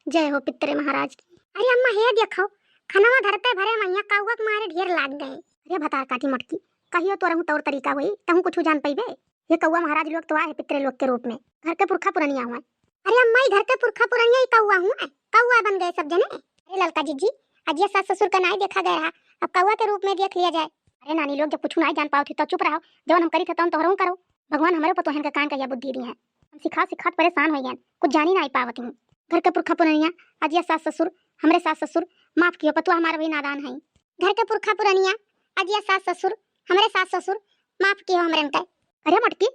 जय हो पितरे महाराज की। अरे अम्मा हे देखो खाना धरते भरे मैया कौआ के मारे ढेर लाग गए। अरे बता काटी मटकी कहियो तो रहूं तौर तरीका होई तहु कुछ जान पइबे। ये कौआ महाराज लोग तो आए पितरे लोग के रूप में घर के पुरखा पुरनिया हुआ। अरे अम्मा घर के पुरखा पुरनिया ही कौआ हूं कौआ बन गए सब जने। अरे ललका जीजी आज ये सास ससुर का नहीं देखा गया है अब कौआ के रूप में देख लिया जाए। अरे नानी लोग जब कुछ नहीं जान पाओ थे तो चुप रहो जब हम करी थे तो हम करो। भगवान हमारे पतोहन का कान का यह बुद्धि दी है हम सिखा सिखा परेशान हो गए कुछ जानी नहीं पावत हूं। घर के पुरखा पुरनिया आज ये सास ससुर हमरे सास ससुर माफ कियो पतुआ हमारा भी नादान है। घर के पुरखा पुरनिया आज ये सास ससुर हमरे सास ससुर माफ कियो हमरे उनका। अरे मटकी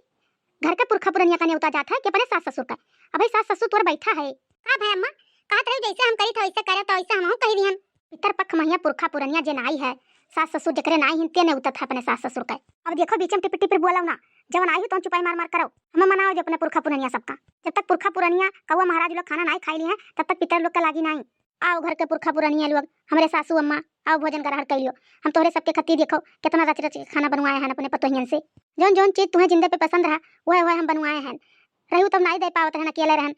घर के पुरखा पुरनिया का न्योता जाता है कि अपने सास ससुर का। अबे सास ससुर तोर बैठा है का भाई अम्मा कहत रही जैसे हम करी था वैसे करे तो वैसे हम कही दिहन। पितर पक्ष महिया पुरखा पुरनिया जे नाई है सास ससुर जकरे नाई हिंते ने उतत है अपने सास ससुर का। अब देखो बीच में टिप टिप बोला ना जब आई तो चुपाई मार मार करो हम मनाओ जो अपने पुरखा पुरनिया सबका। जब तक पुरखा पुरनिया कौवा महाराज लोग खाना नहीं खाई लिए हैं तब तक पितर लोग का लागी नहीं। आओ घर के पुरखा पुरनिया लोग हमारे सासू अम्मा आओ भोजन ग्रहण कर लियो। हम तोहरे सबके खती देखो कितना रच रच खाना बनवाए हैं अपने पतोहियन से। जोन जोन चीज तुम्हें जिंदे पे पसंद रहा वह हम बनवाए हैं। रहू तब नहीं दे पावत रहन अकेले रहन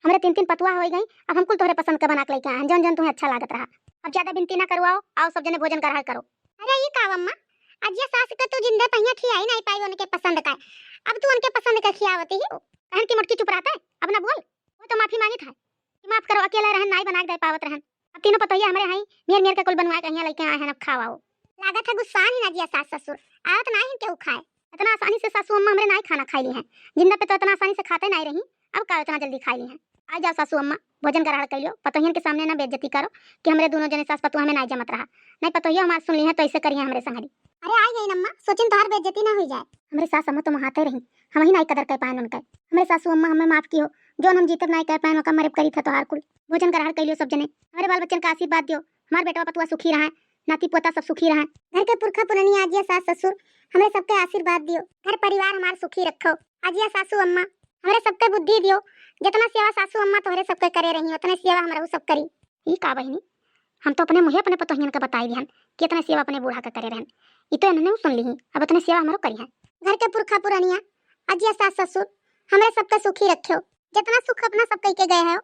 हमरे तीन तीन पतुआ हो गई अब हमकुल तोहरे पसंद का बना के लेके आए जोन जोन तुम्हें अच्छा लागत रहा। अब ज्यादा बिनती ना करवाओ आओ सब जने भोजन ग्रहण करो। अरे ये का अम्मा आज ये सास के तू जिंदे पहिया खियाई नहीं पाई उनके पसंद का अब तू उनके पसंद का खियावती ही कहन की मटकी चुप रहता है अब ना बोल वो तो माफी मांगी था कि माफ करो अकेले रहन नहीं बना के दे पावत रहन। अब तीनों पतोहिया हमरे हई मेर मेर के कुल बनवा के यहाँ लेके आए हैं अब खावाओ। लागत है गुस्सा ही ना जिया सास ससुर आवत नहीं केहू खाए इतना आसानी से सासू अम्मा हमरे नहीं खाना खाई ली हैं जिंदा पे तो इतना आसानी से खाते नहीं रही अब का इतना जल्दी खाई ली हैं। आ जाओ सासू अम्मा भोजन ग्रहण कर लियो पतोहियन के सामने ना बेइज्जती करो कि हमरे दोनों जने सास पतुआ में नहीं जमत रहा नहीं पतोहिया हमार सुन ली है तो ऐसे करिए हमरे संगरी। अरे आई गई अम्मा सोचिन तोहर बेइज्जती ना हो जाए। हमरे सास अम्मा तो महाते रही हम ही नहीं कदर कर पाए उनके। हमरे सासू अम्मा हमें माफ कियो जो हम जीतब नहीं कर पाए का मरे करी था तोहार कुल भोजन ग्रहण कर लियो सब जने। हमारे बाल बच्चन का आशीर्वाद दियो हमार बेटवा पतुआ सुखी रहा नाती पोता सब सुखी रहा। घर के पुरखा पुरनिया आज ये सास ससुर हमरे सबके आशीर्वाद दियो घर परिवार हमार सुखी रखो। आज ये सासू अम्मा हमरे सबके बुद्धि दियो जितना सेवा सासू अम्मा तोहरे सबके करे रही उतने सेवा हमरा सब करी। ई का बहिनी हम तो अपने मुहे अपने पतोहियन के बताई दिहन कि इतने सेवा अपने बूढ़ा के करे रहन ई तो इन्होंने सुन ली अब इतने सेवा हमरो करी है। घर के पुरखा पुरनिया आज ये सास ससुर हमरे सबके सुखी रखियो जितना सुख अपना सब कह के गए हो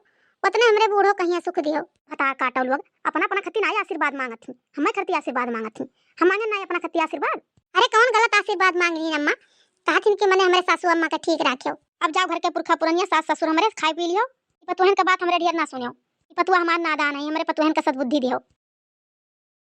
उतने हमरे बूढ़ो कहिया सुख दियो। बता काटो लोग अपना अपना खती नहीं आशीर्वाद मांगत थी हमें खती आशीर्वाद मांगत थी हम मांगे नहीं अपना खती आशीर्वाद। अरे कौन गलत आशीर्वाद मांग ली अम्मा कहथिन कि मैंने हमरे सासू अम्मा के ठीक राखियो। अब जाओ घर के पुरखा पुरनिया सास ससुर हमरे खाई पी लियो पतोहन का बात हमरे ढेर ना सुनियो पतुआ हमार नादान है हमरे पतोहन का सद्बुद्धि दियो।